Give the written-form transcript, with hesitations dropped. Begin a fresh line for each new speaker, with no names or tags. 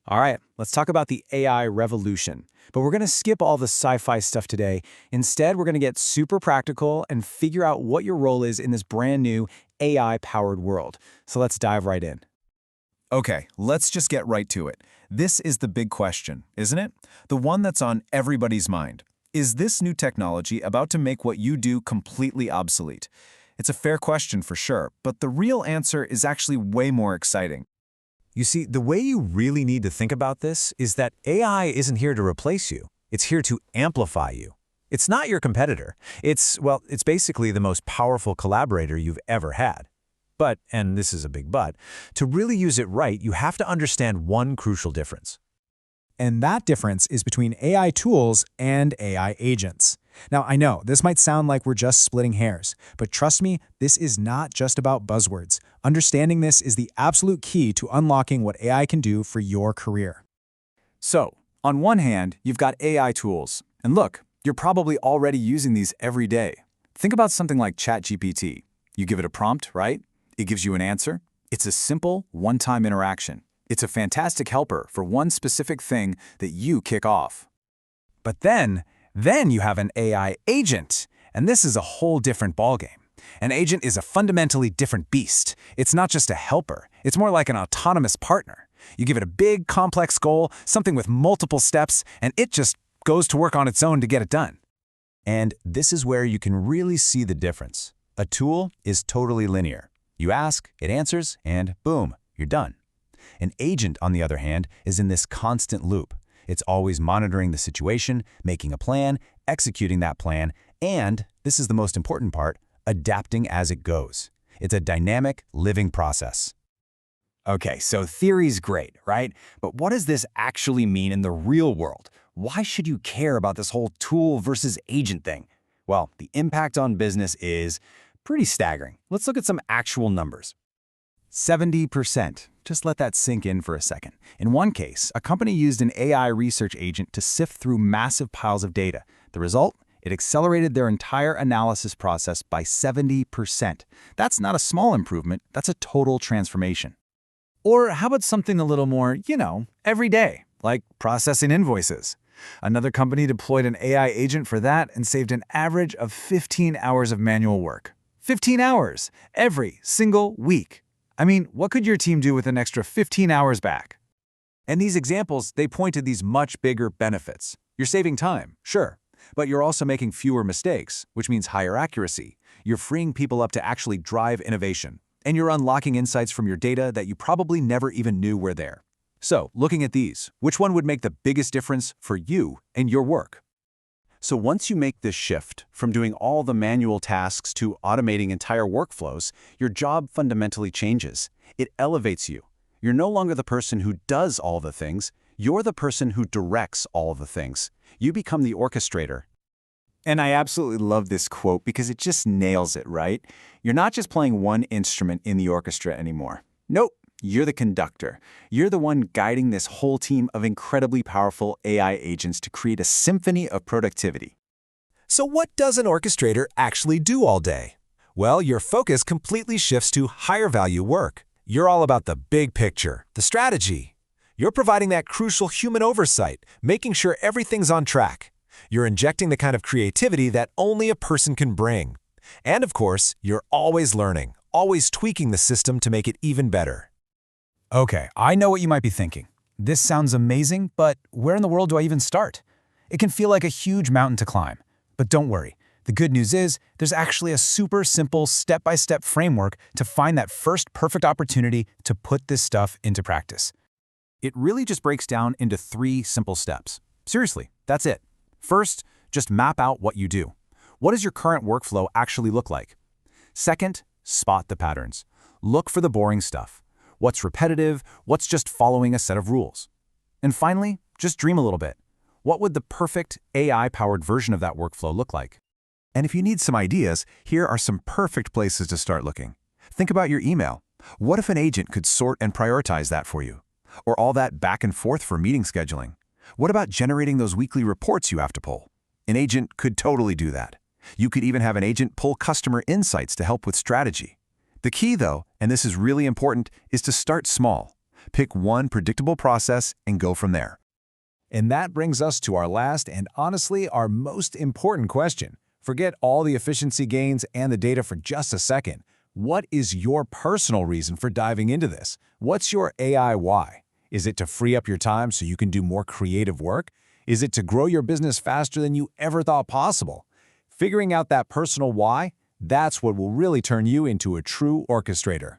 All right, let's talk about the AI revolution. But we're going to skip all the sci-fi stuff today. Instead, we're going to get super practical and figure out what your role is in this brand new AI-powered world. So let's dive right in.
Okay, let's just get right to it. This is the big question, isn't it? The one that's on everybody's mind. Is this new technology about to make what you do completely obsolete? It's a fair question for sure, but the real answer is actually way more exciting.
You see, the way you really need to think about this is that AI isn't here to replace you. It's here to amplify you. It's not your competitor. It's basically the most powerful collaborator you've ever had. But, and this is a big but, to really use it right, you have to understand one crucial difference.
And that difference is between AI tools and AI agents. Now, I know this might sound like we're just splitting hairs, but trust me, this is not just about buzzwords. Understanding this is the absolute key to unlocking what AI can do for your career.
So, on one hand, you've got AI tools. And look, you're probably already using these every day. Think about something like ChatGPT. You give it a prompt, right? It gives you an answer. It's a simple, one-time interaction. It's a fantastic helper for one specific thing that you kick off.
But then you have an AI agent, and this is a whole different ballgame. An agent is a fundamentally different beast. It's not just a helper. It's more like an autonomous partner. You give it a big, complex goal, something with multiple steps, and it just goes to work on its own to get it done.
And this is where you can really see the difference. A tool is totally linear. You ask, it answers, and boom, you're done. An agent, on the other hand, is in this constant loop. It's always monitoring the situation, making a plan, executing that plan, and, this is the most important part, adapting as it goes. It's a dynamic, living process.
Okay, so theory's great, right? But what does this actually mean in the real world? Why should you care about this whole tool versus agent thing? Well, the impact on business is pretty staggering. Let's look at some actual numbers. 70%. Just let that sink in for a second. In one case, a company used an AI research agent to sift through massive piles of data. The result? It accelerated their entire analysis process by 70%. That's not a small improvement, that's a total transformation. Or how about something a little more, everyday, like processing invoices? Another company deployed an AI agent for that and saved an average of 15 hours of manual work. 15 hours every single week. I mean, what could your team do with an extra 15 hours back? And these examples, they point to these much bigger benefits. You're saving time, sure, but you're also making fewer mistakes, which means higher accuracy. You're freeing people up to actually drive innovation, and you're unlocking insights from your data that you probably never even knew were there. So, looking at these, which one would make the biggest difference for you and your work? So once you make this shift from doing all the manual tasks to automating entire workflows, your job fundamentally changes. It elevates you. You're no longer the person who does all the things. You're the person who directs all the things. You become the orchestrator. And I absolutely love this quote because it just nails it, right? You're not just playing one instrument in the orchestra anymore. Nope. You're the conductor. You're the one guiding this whole team of incredibly powerful AI agents to create a symphony of productivity.
So what does an orchestrator actually do all day? Well, your focus completely shifts to higher value work. You're all about the big picture, the strategy. You're providing that crucial human oversight, making sure everything's on track. You're injecting the kind of creativity that only a person can bring. And of course, you're always learning, always tweaking the system to make it even better.
Okay, I know what you might be thinking. This sounds amazing, but where in the world do I even start? It can feel like a huge mountain to climb. But don't worry. The good news is there's actually a super simple step-by-step framework to find that first perfect opportunity to put this stuff into practice. It really just breaks down into 3 simple steps. Seriously, that's it. First, just map out what you do. What does your current workflow actually look like? Second, spot the patterns. Look for the boring stuff. What's repetitive, what's just following a set of rules. And finally, just dream a little bit. What would the perfect AI-powered version of that workflow look like?
And if you need some ideas, here are some perfect places to start looking. Think about your email. What if an agent could sort and prioritize that for you? Or all that back and forth for meeting scheduling? What about generating those weekly reports you have to pull? An agent could totally do that. You could even have an agent pull customer insights to help with strategy. The key, though, and this is really important, is to start small. Pick one predictable process and go from there.
And that brings us to our last and honestly our most important question. Forget all the efficiency gains and the data for just a second. What is your personal reason for diving into this? What's your AI why? Is it to free up your time so you can do more creative work? Is it to grow your business faster than you ever thought possible? Figuring out that personal why, that's what will really turn you into a true orchestrator.